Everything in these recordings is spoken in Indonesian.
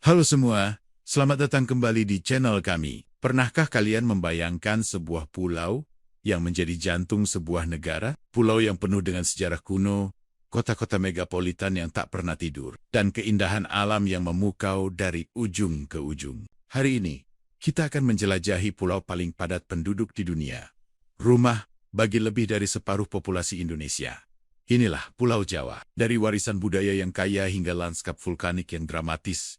Halo semua, selamat datang kembali di channel kami. Pernahkah kalian membayangkan sebuah pulau yang menjadi jantung sebuah negara? Pulau yang penuh dengan sejarah kuno, kota-kota megapolitan yang tak pernah tidur, dan keindahan alam yang memukau dari ujung ke ujung. Hari ini, kita akan menjelajahi pulau paling padat penduduk di dunia. Rumah bagi lebih dari separuh populasi Indonesia. Inilah Pulau Jawa. Dari warisan budaya yang kaya hingga lanskap vulkanik yang dramatis,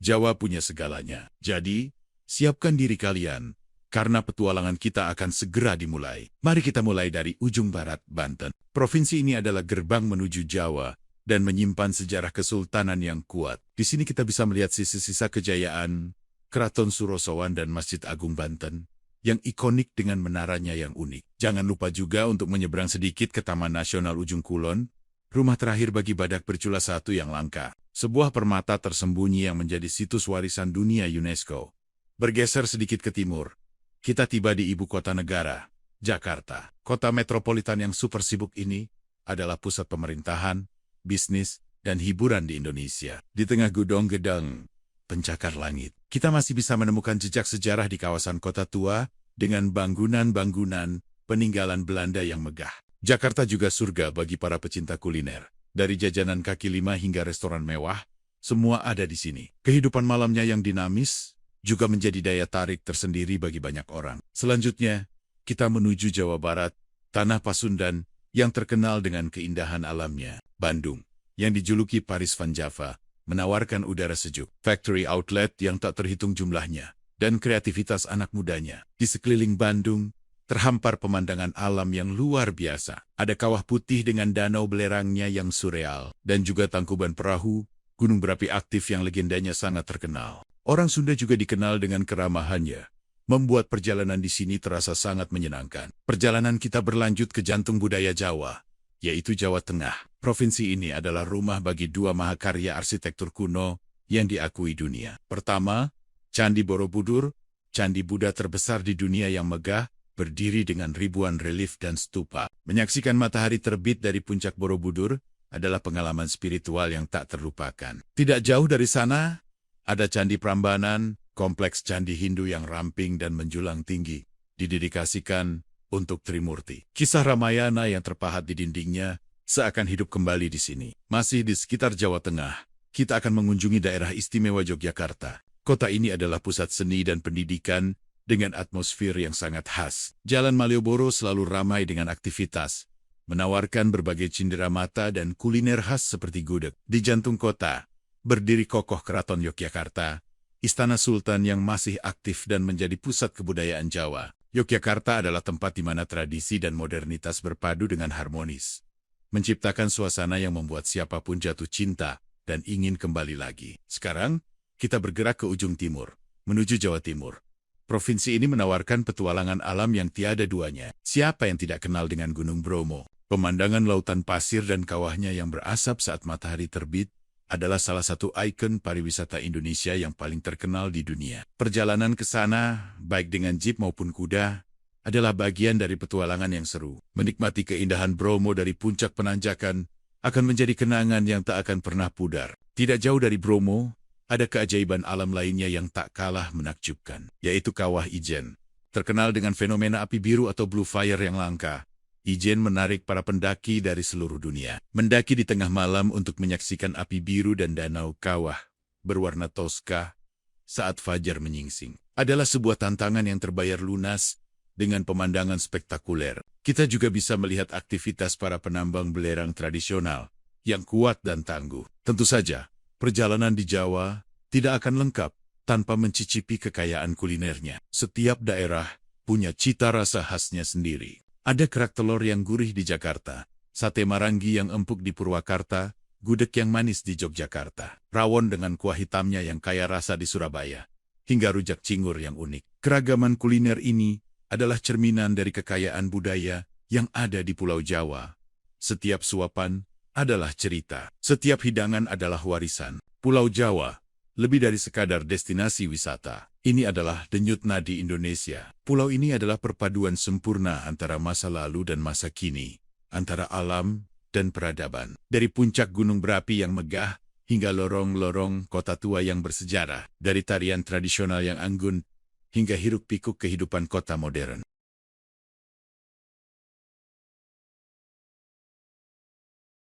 Jawa punya segalanya. Jadi, siapkan diri kalian, karena petualangan kita akan segera dimulai. Mari kita mulai dari ujung barat, Banten. Provinsi ini adalah gerbang menuju Jawa dan menyimpan sejarah kesultanan yang kuat. Di sini kita bisa melihat sisa-sisa kejayaan Keraton Surosowan dan Masjid Agung Banten yang ikonik dengan menaranya yang unik. Jangan lupa juga untuk menyeberang sedikit ke Taman Nasional Ujung Kulon, rumah terakhir bagi badak bercula satu yang langka. Sebuah permata tersembunyi yang menjadi situs warisan dunia UNESCO. Bergeser sedikit ke timur, kita tiba di ibu kota negara, Jakarta. Kota metropolitan yang super sibuk ini adalah pusat pemerintahan, bisnis, dan hiburan di Indonesia. Di tengah gedung-gedung pencakar langit, kita masih bisa menemukan jejak sejarah di kawasan kota tua dengan bangunan-bangunan peninggalan Belanda yang megah. Jakarta juga surga bagi para pecinta kuliner. Dari jajanan kaki lima hingga restoran mewah, semua ada di sini. Kehidupan malamnya yang dinamis juga menjadi daya tarik tersendiri bagi banyak orang. Selanjutnya, kita menuju Jawa Barat, tanah Pasundan yang terkenal dengan keindahan alamnya. Bandung, yang dijuluki Paris Van Java, menawarkan udara sejuk, factory outlet yang tak terhitung jumlahnya, dan kreativitas anak mudanya. Di sekeliling Bandung, terhampar pemandangan alam yang luar biasa. Ada kawah putih dengan danau belerangnya yang surreal, dan juga Tangkuban Perahu, gunung berapi aktif yang legendanya sangat terkenal. Orang Sunda juga dikenal dengan keramahannya, membuat perjalanan di sini terasa sangat menyenangkan. Perjalanan kita berlanjut ke jantung budaya Jawa, yaitu Jawa Tengah. Provinsi ini adalah rumah bagi dua mahakarya arsitektur kuno yang diakui dunia. Pertama, Candi Borobudur, candi Buddha terbesar di dunia yang megah, berdiri dengan ribuan relief dan stupa. Menyaksikan matahari terbit dari puncak Borobudur adalah pengalaman spiritual yang tak terlupakan. Tidak jauh dari sana, ada Candi Prambanan, kompleks candi Hindu yang ramping dan menjulang tinggi, didedikasikan untuk Trimurti. Kisah Ramayana yang terpahat di dindingnya seakan hidup kembali di sini. Masih di sekitar Jawa Tengah, kita akan mengunjungi daerah istimewa Yogyakarta. Kota ini adalah pusat seni dan pendidikan dengan atmosfer yang sangat khas. Jalan Malioboro selalu ramai dengan aktivitas, menawarkan berbagai cindera mata dan kuliner khas seperti gudeg. Di jantung kota, berdiri kokoh Keraton Yogyakarta, Istana Sultan yang masih aktif dan menjadi pusat kebudayaan Jawa. Yogyakarta adalah tempat di mana tradisi dan modernitas berpadu dengan harmonis, menciptakan suasana yang membuat siapapun jatuh cinta dan ingin kembali lagi. Sekarang, kita bergerak ke ujung timur, menuju Jawa Timur. Provinsi ini menawarkan petualangan alam yang tiada duanya. Siapa yang tidak kenal dengan Gunung Bromo? Pemandangan lautan pasir dan kawahnya yang berasap saat matahari terbit adalah salah satu ikon pariwisata Indonesia yang paling terkenal di dunia. Perjalanan ke sana, baik dengan jeep maupun kuda, adalah bagian dari petualangan yang seru. Menikmati keindahan Bromo dari puncak penanjakan akan menjadi kenangan yang tak akan pernah pudar. Tidak jauh dari Bromo, ada keajaiban alam lainnya yang tak kalah menakjubkan, yaitu Kawah Ijen. Terkenal dengan fenomena api biru atau blue fire yang langka, Ijen menarik para pendaki dari seluruh dunia. Mendaki di tengah malam untuk menyaksikan api biru dan danau kawah berwarna toska saat fajar menyingsing adalah sebuah tantangan yang terbayar lunas dengan pemandangan spektakuler. Kita juga bisa melihat aktivitas para penambang belerang tradisional yang kuat dan tangguh. Tentu saja, perjalanan di Jawa tidak akan lengkap tanpa mencicipi kekayaan kulinernya. Setiap daerah punya cita rasa khasnya sendiri. Ada kerak telur yang gurih di Jakarta, sate Marangi yang empuk di Purwakarta, gudeg yang manis di Yogyakarta, rawon dengan kuah hitamnya yang kaya rasa di Surabaya, hingga rujak cingur yang unik. Keragaman kuliner ini adalah cerminan dari kekayaan budaya yang ada di Pulau Jawa. Setiap suapan adalah cerita. Setiap hidangan adalah warisan. Pulau Jawa, lebih dari sekadar destinasi wisata. Ini adalah denyut nadi Indonesia. Pulau ini adalah perpaduan sempurna antara masa lalu dan masa kini, antara alam dan peradaban. Dari puncak gunung berapi yang megah hingga lorong-lorong kota tua yang bersejarah, dari tarian tradisional yang anggun hingga hiruk-pikuk kehidupan kota modern.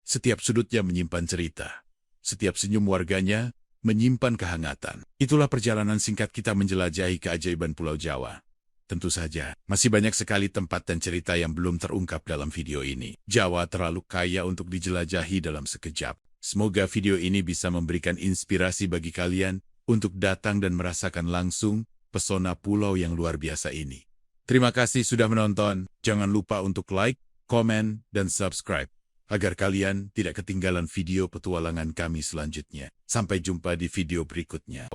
Setiap sudutnya menyimpan cerita. Setiap senyum warganya menyimpan kehangatan. Itulah perjalanan singkat kita menjelajahi keajaiban Pulau Jawa. Tentu saja, masih banyak sekali tempat dan cerita yang belum terungkap dalam video ini. Jawa terlalu kaya untuk dijelajahi dalam sekejap. Semoga video ini bisa memberikan inspirasi bagi kalian untuk datang dan merasakan langsung pesona pulau yang luar biasa ini. Terima kasih sudah menonton. Jangan lupa untuk like, komen, dan subscribe agar kalian tidak ketinggalan video petualangan kami selanjutnya. Sampai jumpa di video berikutnya.